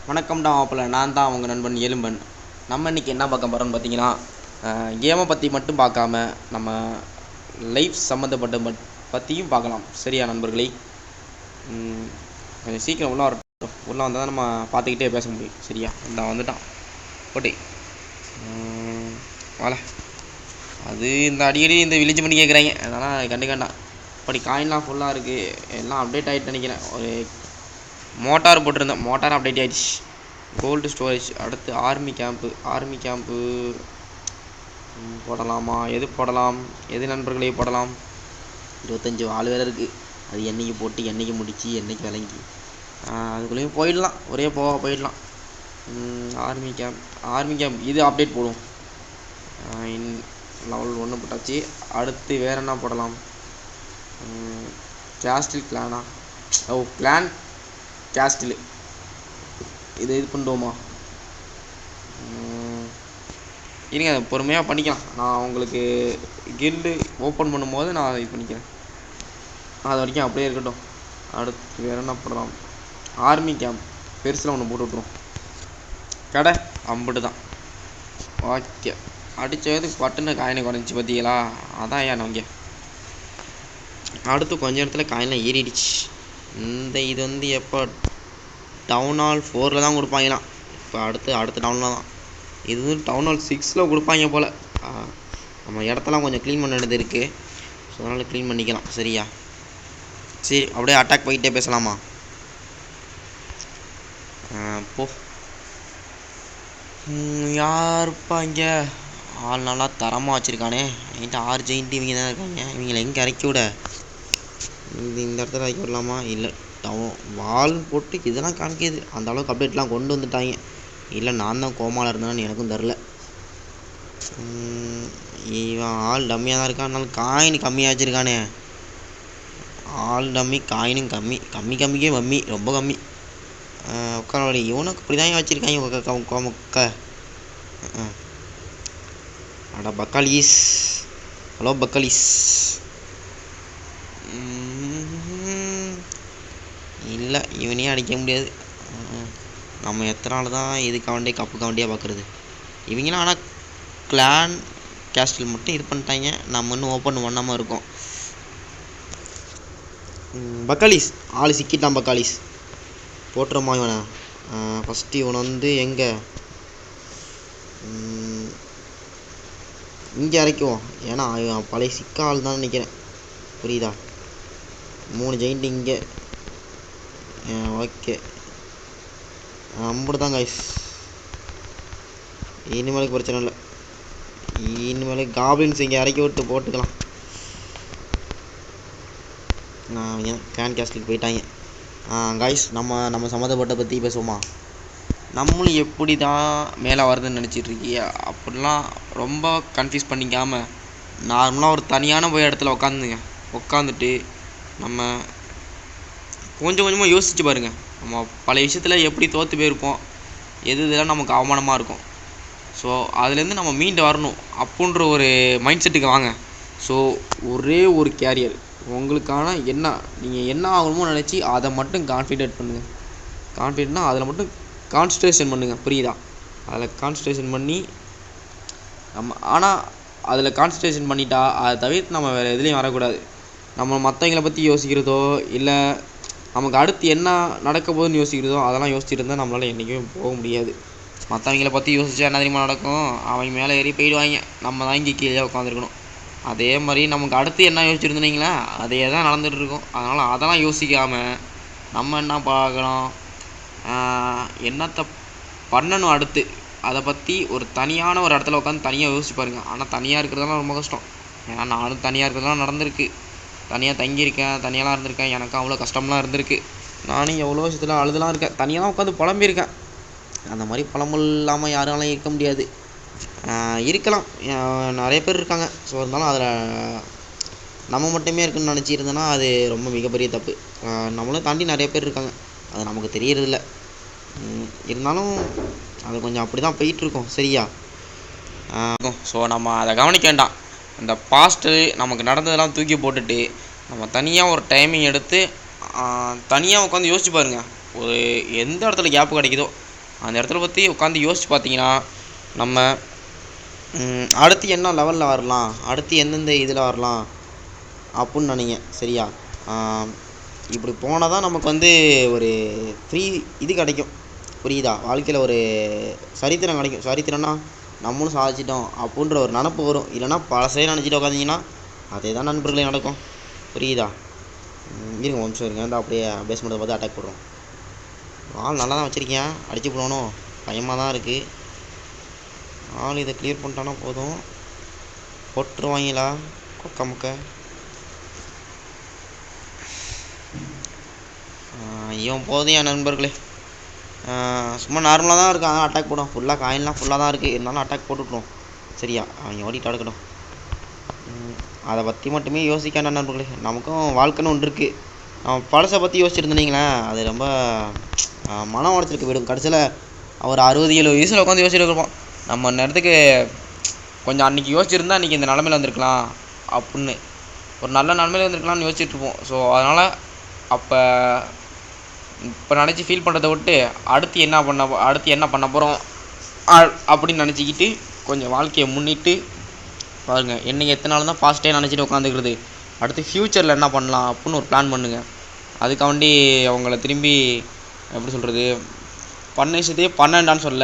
வணக்கம்டா மாப்பிள்ள, நான் தான் உங்கள் நண்பன் எலும்பன். நம்ம இன்றைக்கி என்ன பார்க்க போகிறோம்னு பார்த்தீங்கன்னா, கேமை பற்றி மட்டும் பார்க்காம நம்ம லைஃப் சம்மந்தப்பட்ட பற்றியும் பார்க்கலாம். சரியா நண்பர்களே? கொஞ்சம் சீக்கிரம் உள்ளே வரட்டும். உள்ளே வந்தால் தான் நம்ம பார்த்துக்கிட்டே பேச முடியும். சரியா? இந்த வந்துட்டான் போட்டி வாழ. அது இந்த அடிக்கடி இந்த வில்லேஜ் பண்ணி கேட்குறாங்க, அதனால் கண்டுக்காண்டாம். அப்படி காயின்லாம் ஃபுல்லாக இருக்குது, எல்லாம் அப்டேட் ஆகிட்டு நினைக்கிறேன். ஒரு மோட்டார் போட்டிருந்தேன், மோட்டார் அப்டேட் ஆகிடுச்சு. கோல்டு ஸ்டோரேஜ், அடுத்து ஆர்மி கேம்ப்பு போடலாமா? எது போடலாம்? எது நண்பர்களே போடலாம்? 25 ஆள் வேறு இருக்குது. அது என்றைக்கு போட்டு என்றைக்கு முடித்து என்றைக்கு விளங்கி அதுக்குள்ளேயும் போயிடலாம். ஒரே போயிடலாம். ஆர்மி கேம்ப் இது அப்டேட் போடுவோம். லெவல் 1 போட்டாச்சு. அடுத்து வேறு என்ன போடலாம்? கேஸ்டில் கிளானா? கிளான் கேஸ்டில் இது பண்ணுவோமா? இருங்க, பொறுமையாக பண்ணிக்கலாம். நான் உங்களுக்கு கில்டு ஓப்பன் பண்ணும்போது நான் இது பண்ணிக்கிறேன். அது வரைக்கும் அப்படியே இருக்கட்டும். அடுத்து வேறு என்ன போடலாம்? ஆர்மி கேம்ப் பெருசில் ஒன்று போட்டு விட்ருவோம். கடை அம்புட்டு தான். ஓகே, அடித்தது பட்டுன்னு காயினை குறைஞ்சி பார்த்தீங்களா? அதான் ஏன் இங்கே அடுத்து கொஞ்சம் இடத்துல காயின்லாம் ஏறிடுச்சு. இது எப்போ டவுன் ஹால் 4 தான் கொடுப்பாங்களாம். இப்போ அடுத்த டவுனில் தான். இது டவுன் ஹால் 6 கொடுப்பாங்க போல். நம்ம இடத்தெல்லாம் கொஞ்சம் க்ளீன் பண்ண வேண்டியது இருக்குது. ஸோ அதனால் க்ளீன் பண்ணிக்கலாம். சரியா? சரி, அப்படியே அட்டாக் போய்கிட்டே பேசலாமா? போ. யாருப்பா இங்கே ஆள் நல்லா தரமாக வச்சுருக்கானே. என்கிட்ட 6 ஜெயின்ட்டு இவங்க தான் இருக்காங்க. இவங்களை எங்கே இறக்கி விட? இந்த இடத்துல இறக்கி விடலாமா? இல்லை, வால் போட்டு இதெல்லாம் காமிக்கிது. அந்த அளவுக்கு அப்டேட்லாம் கொண்டு வந்துட்டாங்க. இல்லை நான் தான் கோமாவில் இருந்தேன்னு எனக்கும் தெரில. இவன் ஆள் டம்மியாக தான் இருக்கான். அதனால காயின் கம்மியாக வச்சுருக்கானே. ஆள் டம்மி, காயினும் கம்மிக்கே கம்மி, ரொம்ப கம்மி. உட்கார இவனுக்கு இப்படி தான் வச்சுருக்காங்க. முக்க அடா பக்காலீஸ். ஹலோ பக்காலீஸ். இல்லை, இவனையும் அடிக்க முடியாது. நம்ம எத்தனை நாள் தான் இதுக்காண்டி கப்புக்காண்டியாக பார்க்குறது? இவங்களாம் ஆனால் கிளான் கேஸ்டில் மட்டும் இது பண்ணிட்டாங்க. நம்ம இன்னும் ஓப்பன் பண்ணாமல் இருக்கோம். பக்காலீஸ் ஆள் சிக்கிட்டான். பக்காலீஸ் போட்டுருமா இவனை? ஃபஸ்ட்டு இவனை எங்கே இங்கே இறக்குவோம். ஏன்னா இவன் பழைய சிக்க ஆள் தான் நினைக்கிறேன். புரியுதா? 3 ஜெயிண்ட் இங்கே. ஓகே, அப்படிதான் கைஸ். இனிமேலுக்கு பிரச்சனை இல்லை. இனிமேலுக்கு காப்ளின்ஸ் இங்கே இறக்கி விட்டு போட்டுக்கலாம். கேன் கேஸ்டிலுக்கு போயிட்டாங்க. கைஸ், நம்ம சம்மந்தப்பட்ட பற்றி பேசுவோமா? நம்மளும் எப்படி தான் மேலே வருதுன்னு நினச்சிட்ருக்கியா? அப்படிலாம் ரொம்ப கன்ஃபியூஸ் பண்ணிக்காமல் நார்மலாக ஒரு தனியான இடத்துல உட்காந்துட்டு நம்ம கொஞ்சம் கொஞ்சமாக யோசிச்சு பாருங்கள். நம்ம பழைய விஷயத்தில் எப்படி தோற்று போயிருப்போம், இதெல்லாம் நமக்கு அவமானமாக இருக்கும். ஸோ அதுலேருந்து நம்ம மீண்டு வரணும் அப்படின்ற ஒரு மைண்ட் செட்டுக்கு வாங்க. ஸோ ஒரே ஒரு கேரியர் உங்களுக்கான நீங்கள் என்ன ஆகணுமோ நினச்சி அதை மட்டும் கான்ஃபிடென்ட் பண்ணுங்கள். கான்ஃபிடென்ட்னா அதில் மட்டும் கான்சன்ட்ரேஷன் பண்ணுங்கள். புரியுதா? அதில் கான்சன்ட்ரேஷன் பண்ணி ஆனால் அதில் கான்சன்ட்ரேஷன் பண்ணிட்டா அதை தவிர்த்து நம்ம வேறு எதுலேயும் வரக்கூடாது. நம்ம மற்றவங்களை பற்றி யோசிக்கிறதோ, இல்லை நமக்கு அடுத்து என்ன நடக்க போகுதுன்னு யோசிக்கிறதோ, அதெல்லாம் யோசிச்சுட்டு இருந்தால் நம்மளால் என்றைக்குமே போக முடியாது. மற்றவங்களை பற்றி யோசிச்சா என்ன தெரியுமா நடக்கும்? அவங்க மேலே ஏறி போயிடுவாங்க. நம்ம தான் இங்கே கீழே உட்காந்துருக்கணும். அதே மாதிரி நமக்கு அடுத்து என்ன யோசிச்சுருந்தீங்களா, அதே தான் நடந்துகிட்டு இருக்கும். அதனால் அதெல்லாம் யோசிக்காமல் நம்ம என்ன பார்க்கணும், என்னத்தை பண்ணணும் அடுத்து, அதை பற்றி ஒரு தனியான ஒரு இடத்துல உட்காந்து தனியாக யோசிச்சு பாருங்கள். ஆனால் தனியாக இருக்கிறதெல்லாம் ரொம்ப கஷ்டம். ஏன்னா நானும் தனியாக இருக்கிறதெல்லாம் நடந்திருக்கு. தனியாக தங்கியிருக்கேன், தனியாலாம் இருந்திருக்கேன். எனக்கும் அவ்வளோ கஷ்டம்லாம் இருந்திருக்கு. நானும் எவ்வளோ விஷயத்தில் அழுதுலாம் இருக்கேன். தனியாக உட்காந்து புலம்பியிருக்கேன். அந்த மாதிரி புலம்பல் இல்லாமல் யாராலையும் இருக்க முடியாது. இருக்கலாம், நிறைய பேர் இருக்காங்க. ஸோ இருந்தாலும் அதில் நம்ம மட்டுமே இருக்குன்னு நினச்சிருந்தோன்னா அது ரொம்ப மிகப்பெரிய தப்பு. நம்மளும் தாண்டி நிறைய பேர் இருக்காங்க, அது நமக்கு தெரியறதில்ல. இருந்தாலும் அது கொஞ்சம் அப்படி தான் போயிட்டுருக்கோம். சரியா? ஸோ நம்ம அதை கவனிக்க வேண்டாம். இந்த பாஸ்ட்டு நமக்கு நடந்ததெல்லாம் தூக்கி போட்டுட்டு நம்ம தனியாக ஒரு டைமிங் எடுத்து தனியாக உட்காந்து யோசிச்சு பாருங்கள். ஒரு எந்த இடத்துல கேப்பு கிடைக்குதோ அந்த இடத்துல பற்றி உட்காந்து யோசிச்சு பார்த்தீங்கன்னா நம்ம அடுத்து என்ன லெவலில் வரலாம், அடுத்து எந்தெந்த இதில் வரலாம் அப்புடின்னு நினைங்க. சரியா? இப்படி போனால் தான் நமக்கு வந்து ஒரு ஃப்ரீ இது கிடைக்கும். புரியுதா? வாழ்க்கையில் ஒரு சரித்திரம் கிடைக்கும். சரித்திரம்னா நம்மளும் சாதிச்சிட்டோம் அப்புடின்ற ஒரு நினப்பு வரும். இல்லைனா பழசே நினச்சிட்டு உட்காந்திங்கன்னா அதே தான் நண்பர்களே நடக்கும். புரியுதா? இருங்க நிமிஷம் இருங்க. இந்த அப்படியே பேஸ்மெண்ட்டை பார்த்து அட்டாக் போடுறோம். ஆள் நல்லா தான் வச்சுருக்கேன். அடிச்சு போடணும் பயமாக தான் இருக்குது. ஆள் இதை கிளியர் பண்ணிட்டானா போதும். போட்டுருவாங்களா கொக்க முக்க. இவன் போதும் என் நண்பர்களே. சும்மா நார்மலாக தான் இருக்குது. அதான் அட்டாக் போடும். ஃபுல்லாக காயின்லாம் ஃபுல்லாக தான் இருக்குது. இருந்தாலும் அட்டாக் போட்டுவிட்ருவோம். சரியா? அவங்க ஓடிட்டு அடுக்கட்டும். அதை பற்றி மட்டுமே யோசிக்காண்டா நண்பர்களே. நமக்கும் வாழ்க்கைன்னு ஒன்று இருக்குது. நம்ம பழசை பற்றி யோசிச்சுருந்தீங்களேன் அது ரொம்ப மனம் உடச்சிருக்கு விடும். கடைசியில் ஒரு 60-70 வயசில் உட்காந்து யோசிச்சுட்டு இருப்போம். நம்ம நேரத்துக்கு கொஞ்சம் அன்றைக்கி யோசிச்சுருந்தா அன்றைக்கி இந்த நிலமையில் வந்திருக்கலாம் அப்புடின்னு, ஒரு நல்ல நிலமையில் வந்திருக்கலாம்னு யோசிச்சுட்ருப்போம். ஸோ அதனால் இப்போ நினச்சி ஃபீல் பண்ணுறத விட்டு அடுத்து என்ன பண்ண போகிறோம் அப்படின்னு நினச்சிக்கிட்டு கொஞ்சம் வாழ்க்கையை முன்னிட்டு பாருங்கள். என்னைக்கு எத்தனை நாள் தான் பாஸ்ட்டே நினச்சிட்டு உட்காந்துக்கிறது. அடுத்து ஃப்யூச்சரில் என்ன பண்ணலாம் அப்புடின்னு ஒரு பிளான் பண்ணுங்கள். அதுக்காண்டி அவங்கள திரும்பி எப்படி சொல்கிறது, பண்ண விஷயத்தையே பண்ணண்டான்னு சொல்ல,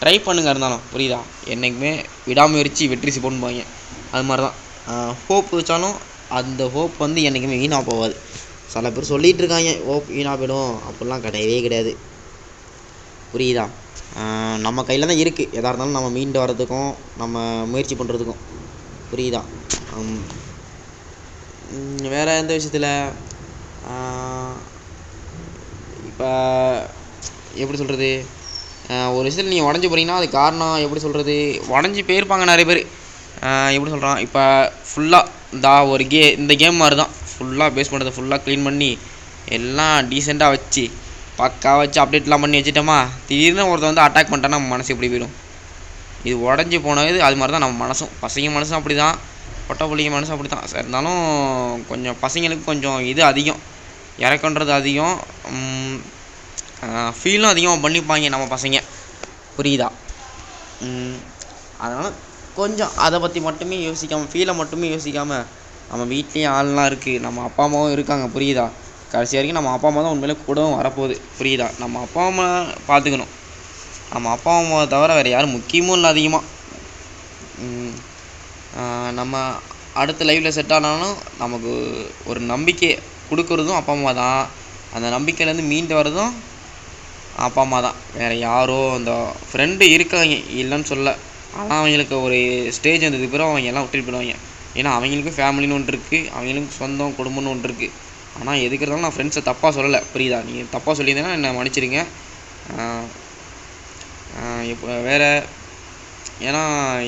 ட்ரை பண்ணுங்க. இருந்தாலும் புரியுதா? என்றைக்குமே விடாமுயற்சி வெற்றி சிப்போன்பாங்க. அது மாதிரி தான் ஹோப் வச்சாலும் அந்த ஹோப் வந்து என்றைக்குமே வீணாக போகாது. சில பேர் சொல்லிகிட்டு இருக்காங்க ஹோப் வீணாக போயிடும். அப்படிலாம் கிடையவே கிடையாது. புரியுதா? நம்ம கையில் தான் இருக்குது. எதாக இருந்தாலும் நம்ம மீண்டு வர்றதுக்கும் நம்ம முயற்சி பண்ணுறதுக்கும். புரியுதா? வேறு எந்த விஷயத்தில் இப்போ எப்படி சொல்கிறது, ஒரு விஷயத்தில் நீங்கள் உடஞ்சி போகிறீங்கன்னா அது காரணம் எப்படி சொல்கிறது, உடஞ்சி போயிருப்பாங்க நிறைய பேர். எப்படி சொல்கிறான், இப்போ ஃபுல்லாக இந்த கேம் மாதிரி தான். ஃபுல்லாக பேஸ் பண்ணுறதை ஃபுல்லாக க்ளீன் பண்ணி எல்லாம் டீசெண்டாக வச்சு பக்கா வச்சு அப்டேட்லாம் பண்ணி வச்சுட்டோமா, திடீர்னு ஒருத்தர் வந்து அட்டாக் பண்ணிட்டா நம்ம மனசு எப்படி போயிடும். இது உடஞ்சி போனது அது மாதிரி தான் நம்ம மனசும். பசங்க மனசும் அப்படி தான், பொட்டை பிள்ளைங்க மனசும் அப்படி தான். இருந்தாலும் கொஞ்சம் பசங்களுக்கு கொஞ்சம் இது அதிகம், இறக்கன்றது அதிகம், ஃபீலும் அதிகமாக பண்ணிப்பாங்க நம்ம பசங்க. புரியுதா? அதனால் கொஞ்சம் அதை பற்றி மட்டுமே யோசிக்காமல், ஃபீலை மட்டுமே யோசிக்காமல், நம்ம வீட்லேயும் ஆள்லாம் இருக்குது, நம்ம அப்பா அம்மாவும் இருக்காங்க. புரியுதா? கடைசி வரைக்கும் நம்ம அப்பா அம்மா தான் உண்மையிலே கூடவும் வரப்போகுது. புரியுதா? நம்ம அப்பா அம்மா பார்த்துக்கணும். நம்ம அப்பா அம்மாவை தவிர வேறு யாரும் முக்கியமும் இல்லை அதிகமாக. நம்ம அடுத்த லைஃப்பில் செட் ஆனாலும் நமக்கு ஒரு நம்பிக்கை கொடுக்குறதும் அப்பா அம்மா தான். அந்த நம்பிக்கையிலேருந்து மீண்டு வர்றதும் அப்பா அம்மா தான். வேறு யாரோ அந்த ஃப்ரெண்டு இருக்காங்க இல்லைன்னு சொல்ல. ஆனால் அவங்களுக்கு ஒரு ஸ்டேஜ் வந்ததுக்கு பிறகு அவங்க எல்லாம் விட்டுட்டு போயிடுவாங்க. ஏன்னா அவங்களுக்கும் ஃபேமிலின்னு ஒன்று இருக்குது, அவங்களுக்கும் சொந்தம் குடும்பம்னு ஒன்று இருக்குது. ஆனால் எதுக்கு இருந்தாலும் நான் ஃப்ரெண்ட்ஸை தப்பாக சொல்லலை. புரியுதா? நீங்கள் தப்பாக சொல்லியிருந்தேன்னா என்னை மன்னிச்சிடுங்க. இப்போ வேறு ஏன்னா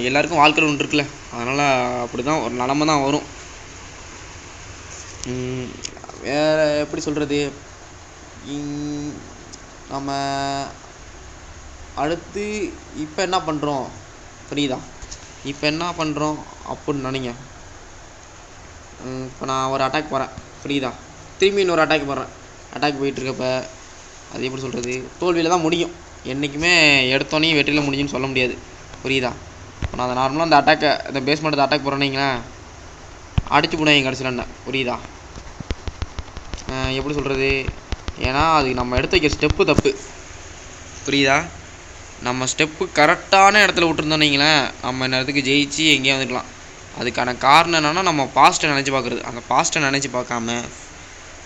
எல்லாருக்கும் வாழ்க்கையில் ஒன்று இருக்குல்ல, அதனால் அப்படி தான் ஒரு நிலமை தான் வரும். வேறு எப்படி சொல்கிறது, நம்ம அடுத்து இப்போ என்ன பண்ணுறோம், புரியுதா? இப்போ என்ன பண்ணுறோம் அப்புடின்னு நினைங்க. இப்போ நான் ஒரு அட்டாக் போகிறேன், புரியுதா? திரும்பி இன்னொரு அட்டாக் போடுறேன். அட்டாக் போயிட்டுருக்கப்ப அது எப்படி சொல்கிறது, தோல்வியில் தான் முடியும். என்றைக்குமே எடுத்தோன்னே வெற்றியில் முடிஞ்சுன்னு சொல்ல முடியாது. புரியுதா? இப்போ நான் அதை நார்மலாக அந்த அட்டாக்கை இந்த பேஸ்மெண்ட்டை அட்டாக் போகிறேன்னீங்களேன், அடிச்சு போடுவேன் கடைசியில் என்ன. புரியுதா? எப்படி சொல்கிறது, ஏன்னா அது நம்ம எடுத்து வைக்கிற ஸ்டெப்பு தப்பு. புரியுதா? நம்ம ஸ்டெப்பு கரெக்டான இடத்துல விட்டுருந்தோன்னீங்களேன், நம்ம நேரத்துக்கு ஜெயிச்சு எங்கேயும் வந்துக்கலாம். அதுக்கான காரணம் என்னென்னா நம்ம பாஸ்ட்டை நினச்சி பார்க்குறது. அந்த பாஸ்ட்டை நினச்சி பார்க்காம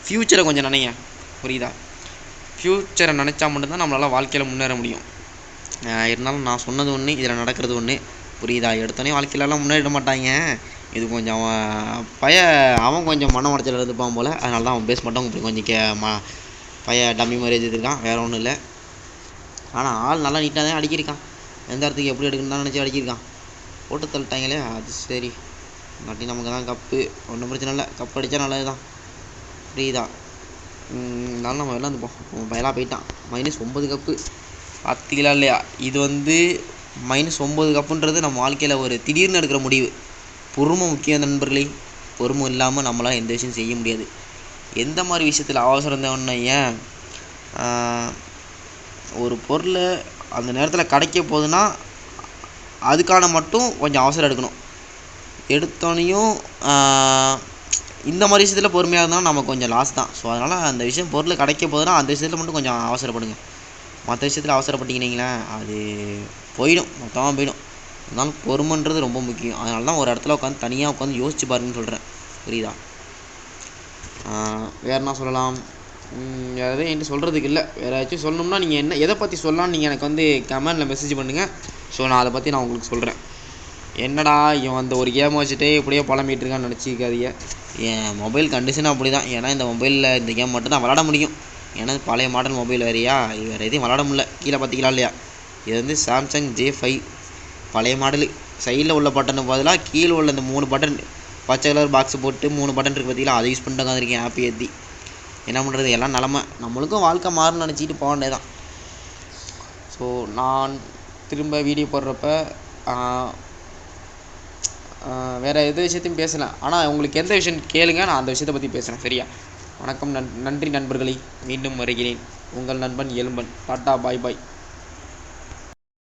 ஃப்யூச்சரை கொஞ்சம் நினைங்க. புரியுதா? ஃப்யூச்சரை நினச்சா மட்டும்தான் நம்மளால் வாழ்க்கையில் முன்னேற முடியும். இருந்தாலும் நான் சொன்னது ஒன்று, இதில் நடக்கிறது ஒன்று. புரியுதா? எடுத்தோடனே வாழ்க்கையிலலாம் முன்னேறிட மாட்டாங்க. இது கொஞ்சம் அவன் கொஞ்சம் மன உடச்சல் இருந்துப்பான் போல். அதனால தான் அவன் பேச மாட்டான். இப்படி கொஞ்சம் டம்மி மாதிரி எடுத்துருக்கான், வேறு ஒன்றும் இல்லை. ஆனால் ஆள் நல்லா நீட்டாக தான் அடிக்கிருக்கான். எந்த இடத்துக்கு எப்படி எடுக்கணும்னு தான் நினச்சி அடிக்கிருக்கான். போட்டு தள்ளிட்டாங்களே, அது சரி. இல்லாட்டி நமக்கு தான் கப்பு, ஒன்றும் பிரச்சனை இல்லை. கப்பு அடித்தா நல்லது தான். புரியுதா? இருந்தாலும் நம்ம வெளில வந்துப்போம். பயலாக போயிட்டான். -9 கப்பு பார்த்திங்களா இல்லையா? இது வந்து -9 கப்புன்றது நம்ம வாழ்க்கையில் ஒரு திடீர்னு எடுக்கிற முடிவு. பொறுமை முக்கியம் நண்பர்களே. பொறுமை இல்லாமல் நம்மளால் எந்த விஷயம் செய்ய முடியாது. எந்த மாதிரி விஷயத்தில் அவசரம் தான் ஏன் ஒரு பொருள் அந்த நேரத்தில் கிடைக்க போகுதுன்னா அதுக்கான மட்டும் கொஞ்சம் அவசரம் எடுக்கணும். எடுத்தோடனையும் இந்த மாதிரி விஷயத்தில் பொறுமையாக இருந்தாலும் நமக்கு கொஞ்சம் லாஸ் தான். ஸோ அதனால் அந்த விஷயம் பொருள் கிடைக்க போகுதுன்னா அந்த விஷயத்தில் மட்டும் கொஞ்சம் அவசரப்படுங்க. மற்ற விஷயத்தில் அவசரப்பட்டீங்கன்னா அது போயிடும், மொத்தமாக போயிடும். இருந்தாலும் பொறுமைன்றது ரொம்ப முக்கியம். அதனால தான் ஒரு இடத்துல உட்காந்து தனியாக உட்காந்து யோசிச்சு பாருங்கன்னு சொல்கிறேன். புரியுதா? வேறு என்ன சொல்லலாம்? வேறு எதுவும் என்கிட்ட சொல்கிறதுக்கு இல்லை. வேறு ஏதாச்சும் சொல்லணும்னா நீங்கள் என்ன எதை பற்றி சொல்லலாம்னு நீங்கள் எனக்கு வந்து கமெண்டில் மெசேஜ் பண்ணுங்கள். ஸோ நான் அதை பற்றி நான் உங்களுக்கு சொல்கிறேன். என்னடா இவன் அந்த ஒரு கேமை வச்சுட்டே இப்படியே புலம்பிகிட்டு இருக்கான்னு நினச்சிக்காதீங்க. என் மொபைல் கண்டிஷன் அப்படி தான். ஏன்னா இந்த மொபைலில் இந்த கேம் மட்டும் தான் விளாட முடியும். ஏன்னா பழைய மாடல் மொபைல் வேறையா, இது வேறு எதையும் விளாட முடியல. கீழே பார்த்திங்களா இல்லையா, இது வந்து சாம்சங் J5 பழைய மாடலு. சைடில் உள்ள பட்டனுக்கு பதிலாக கீழே உள்ள இந்த 3 பட்டன் பச்சை கலர் பாக்ஸ் போட்டு 3 பட்டன் இருக்குது பார்த்தீங்களா, அதை யூஸ் பண்ணிட்டு உட்காந்துருக்கேன் ஆப்பி ஏற்றி. என்ன பண்ணுறது, எல்லாம் நிலமை. நம்மளுக்கும் வாழ்க்கை மாறுன்னு நினச்சிட்டு போக வேண்டியது தான். ஸோ நான் திரும்ப வீடியோ போடுறப்ப வேறு எந்த விஷயத்தையும் பேசலாம். ஆனால் உங்களுக்கு எந்த விஷயம் கேளுங்க, நான் அந்த விஷயத்தை பற்றி பேசுகிறேன். சரியா? வணக்கம், நன்றி நண்பர்களே. மீண்டும் வருகிறேன். உங்கள் நண்பன் எலும்பன். டாட்டா, பாய் பாய்.